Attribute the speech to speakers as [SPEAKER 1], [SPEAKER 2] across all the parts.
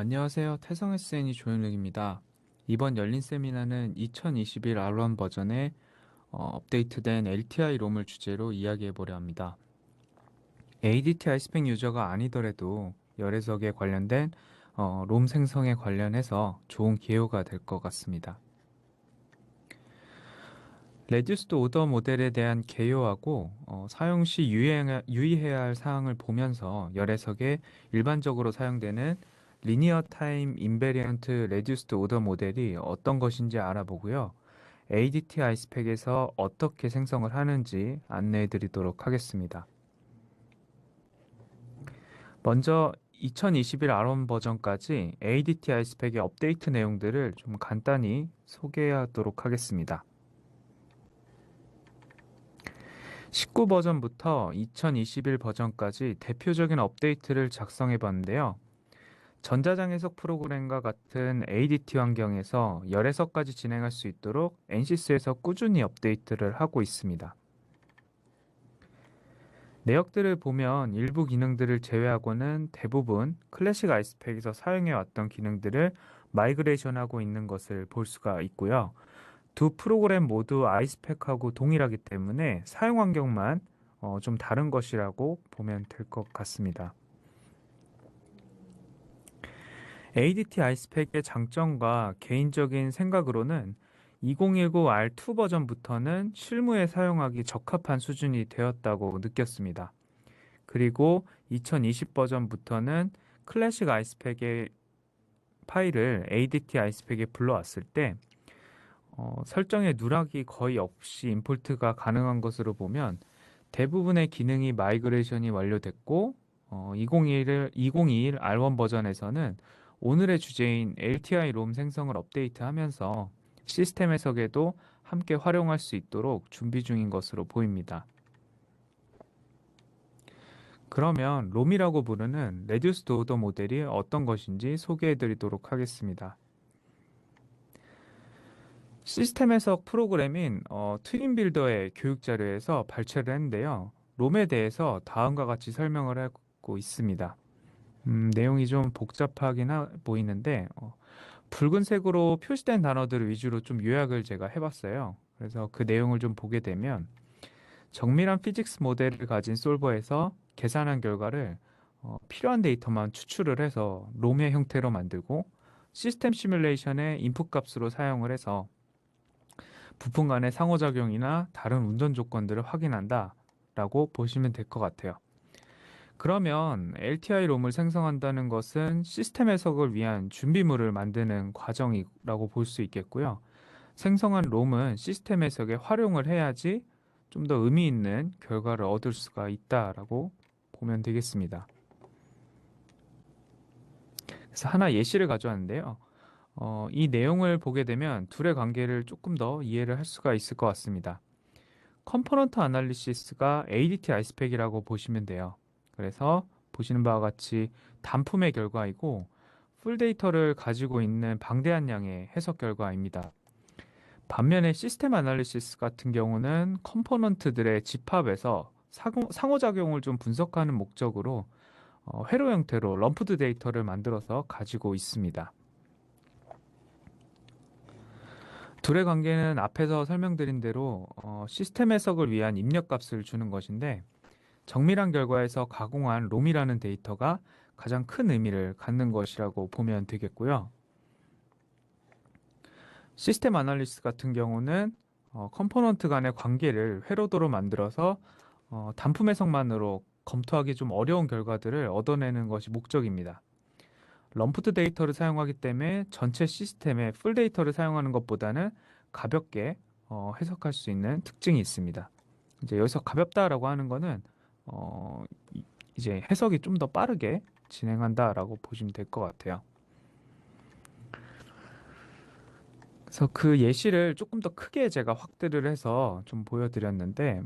[SPEAKER 1] 안녕하세요. 태성 SNE 조현욱입니다. 이번 열린 세미나는 2021 R1 버전의 업데이트된 LTI 롬을 주제로 이야기해 보려 합니다. ADTI 스펙 유저가 아니더라도 열애석에 관련된 롬 생성에 관련해서 좋은 기회가 될 것 같습니다. 레듀스드 오더 모델에 대한 개요하고 사용 시 유의해야 할 사항을 보면서 열애석에 일반적으로 사용되는 리니어 타임 인베리언트 레듀스드 오더 모델이 어떤 것인지 알아보고요. ADT 아이스펙에서 어떻게 생성을 하는지 안내해 드리도록 하겠습니다. 먼저 2021 R1 버전까지 ADT 아이스펙의 업데이트 내용들을 좀 간단히 소개하도록 하겠습니다. 19 버전부터 2021 버전까지 대표적인 업데이트를 작성해 봤는데요. 전자장해석 프로그램과 같은 ADT 환경에서 열애석까지 진행할 수 있도록 NCS에서 꾸준히 업데이트를 하고 있습니다. 내역들을 보면 일부 기능들을 제외하고는 대부분 클래식 아이스펙에서 사용해 왔던 기능들을 마이그레이션하고 있는 것을 볼 수가 있고요. 두 프로그램 모두 아이스펙하고 동일하기 때문에 사용 환경만 좀 다른 것이라고 보면 될 것 같습니다. ADT 아이스펙의 장점과 개인적인 생각으로는 2019 R2 버전부터는 실무에 사용하기 적합한 수준이 되었다고 느꼈습니다. 그리고 2020 버전부터는 클래식 아이스펙의 파일을 ADT 아이스펙에 불러왔을 때 설정에 누락이 거의 없이 임포트가 가능한 것으로 보면 대부분의 기능이 마이그레이션이 완료됐고 2021 R1 버전에서는 오늘의 주제인 LTI 롬 생성을 업데이트하면서 시스템 해석에도 함께 활용할 수 있도록 준비 중인 것으로 보입니다. 그러면 롬이라고 부르는 레듀스드 오더 모델이 어떤 것인지 소개해 드리도록 하겠습니다. 시스템 해석 프로그램인 트윈빌더의 교육 자료에서 발췌를 했는데요. 롬에 대해서 다음과 같이 설명을 하고 있습니다. 내용이 좀 복잡하긴 보이는데 붉은색으로 표시된 단어들을 위주로 좀 요약을 제가 해봤어요. 그래서 그 내용을 좀 보게 되면 정밀한 피직스 모델을 가진 솔버에서 계산한 결과를 필요한 데이터만 추출을 해서 롬의 형태로 만들고 시스템 시뮬레이션의 인풋 값으로 사용을 해서 부품 간의 상호작용이나 다른 운전 조건들을 확인한다 라고 보시면 될 것 같아요. 그러면 LTI 롬을 생성한다는 것은 시스템 해석을 위한 준비물을 만드는 과정이라고 볼 수 있겠고요. 생성한 롬은 시스템 해석에 활용을 해야지 좀 더 의미 있는 결과를 얻을 수가 있다라고 보면 되겠습니다. 그래서 하나 예시를 가져왔는데요. 이 내용을 보게 되면 둘의 관계를 조금 더 이해를 할 수가 있을 것 같습니다. 컴포넌트 아날리시스가 ADT 아이스펙이라고 보시면 돼요. 그래서 보시는 바와 같이 단품의 결과이고 풀 데이터를 가지고 있는 방대한 양의 해석 결과입니다. 반면에 시스템 아날리시스 같은 경우는 컴포넌트들의 집합에서 상호작용을 좀 분석하는 목적으로 회로 형태로 럼프드 데이터를 만들어서 가지고 있습니다. 둘의 관계는 앞에서 설명드린 대로 시스템 해석을 위한 입력값을 주는 것인데 정밀한 결과에서 가공한 롬이라는 데이터가 가장 큰 의미를 갖는 것이라고 보면 되겠고요. 시스템 아날리시스 같은 경우는 컴포넌트 간의 관계를 회로도로 만들어서 단품 해석만으로 검토하기 좀 어려운 결과들을 얻어내는 것이 목적입니다. 럼프드 데이터를 사용하기 때문에 전체 시스템의 풀 데이터를 사용하는 것보다는 가볍게 해석할 수 있는 특징이 있습니다. 이제 여기서 가볍다라고 하는 거는 어, 이제 해석이 좀 더 빠르게 진행한다라고 보시면 될 것 같아요. 그래서 그 예시를 조금 더 크게 제가 확대를 해서 좀 보여드렸는데,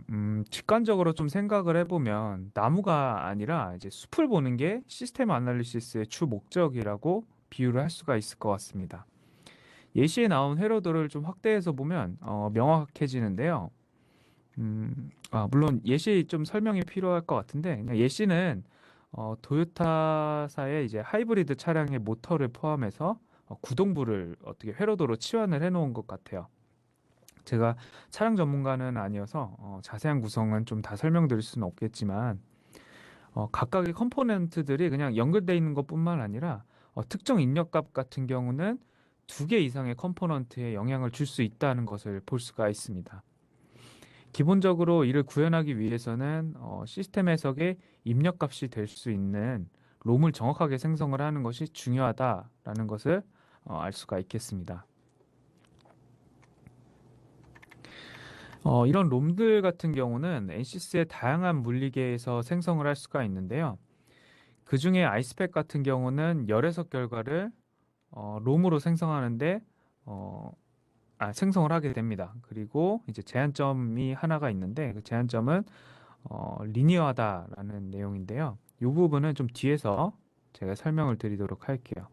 [SPEAKER 1] 직관적으로 좀 생각을 해보면 나무가 아니라 이제 숲을 보는 게 시스템 아날리시스의 주 목적이라고 비유를 할 수가 있을 것 같습니다. 예시에 나온 회로도를 좀 확대해서 보면 명확해지는데요. 물론 예시 좀 설명이 필요할 것 같은데, 그냥 예시는 도요타사의 이제 하이브리드 차량의 모터를 포함해서 구동부를 어떻게 회로도로 치환을 해놓은 것 같아요. 제가 차량 전문가는 아니어서 자세한 구성은 좀 다 설명드릴 수는 없겠지만 각각의 컴포넌트들이 그냥 연결되어 있는 것뿐만 아니라 특정 입력값 같은 경우는 두 개 이상의 컴포넌트에 영향을 줄 수 있다는 것을 볼 수가 있습니다. 기본적으로 이를 구현하기 위해서는 시스템 해석의 입력값이 될 수 있는 롬을 정확하게 생성을 하는 것이 중요하다라는 것을 알 수가 있겠습니다. 이런 롬들 같은 경우는 NCS의 다양한 물리계에서 생성을 할 수가 있는데요. 그 중에 아이스팩 같은 경우는 열 해석 결과를 롬으로 생성하는데 생성을 하게 됩니다. 그리고 이제 제한점이 하나가 있는데 그 제한점은 리니어하다라는 내용인데요. 이 부분은 좀 뒤에서 제가 설명을 드리도록 할게요.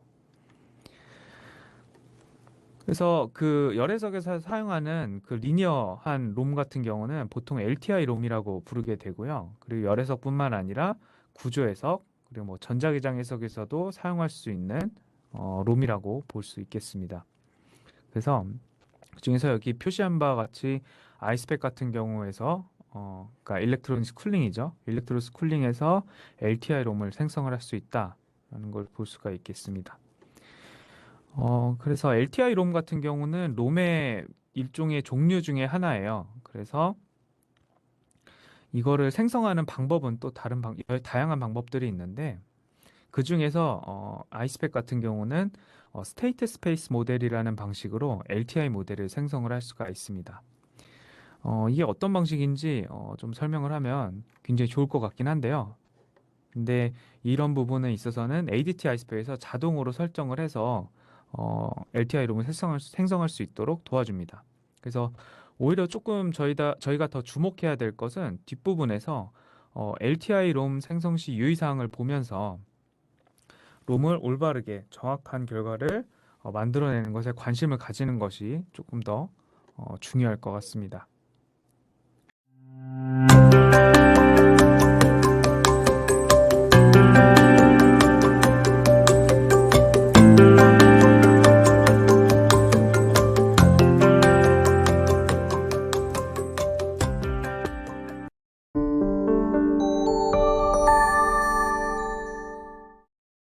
[SPEAKER 1] 그래서 그 열애석에서 사용하는 그 리니어한 롬 같은 경우는 보통 LTI 롬이라고 부르게 되고요. 그리고 열애석뿐만 아니라 구조해석 그리고 뭐 전자기장 해석에서도 사용할 수 있는 롬이라고 볼 수 있겠습니다. 그래서 그중에서 여기 표시한 바와 같이 아이스팩 같은 경우에서 그러니까 일렉트로닉 쿨링이죠. 일렉트로닉 쿨링에서 LTI 롬을 생성을 할 수 있다라는 걸 볼 수가 있겠습니다. 그래서 LTI 롬 같은 경우는 롬의 일종의 종류 중에 하나예요. 그래서 이거를 생성하는 방법은 또 다양한 방법들이 있는데 그 중에서 아이스팩 같은 경우는 스테이트 스페이스 모델이라는 방식으로 LTI 모델을 생성을 할 수가 있습니다. 이게 어떤 방식인지 좀 설명을 하면 굉장히 좋을 것 같긴 한데요. 근데 이런 부분에 있어서는 ADT 아이스팩에서 자동으로 설정을 해서 LTI 롬을 생성할 수 있도록 도와줍니다. 그래서 오히려 조금 저희가 더 주목해야 될 것은 뒷부분에서 LTI 롬 생성 시 유의사항을 보면서 롬을 올바르게 정확한 결과를 만들어내는 것에 관심을 가지는 것이 조금 더 중요할 것 같습니다.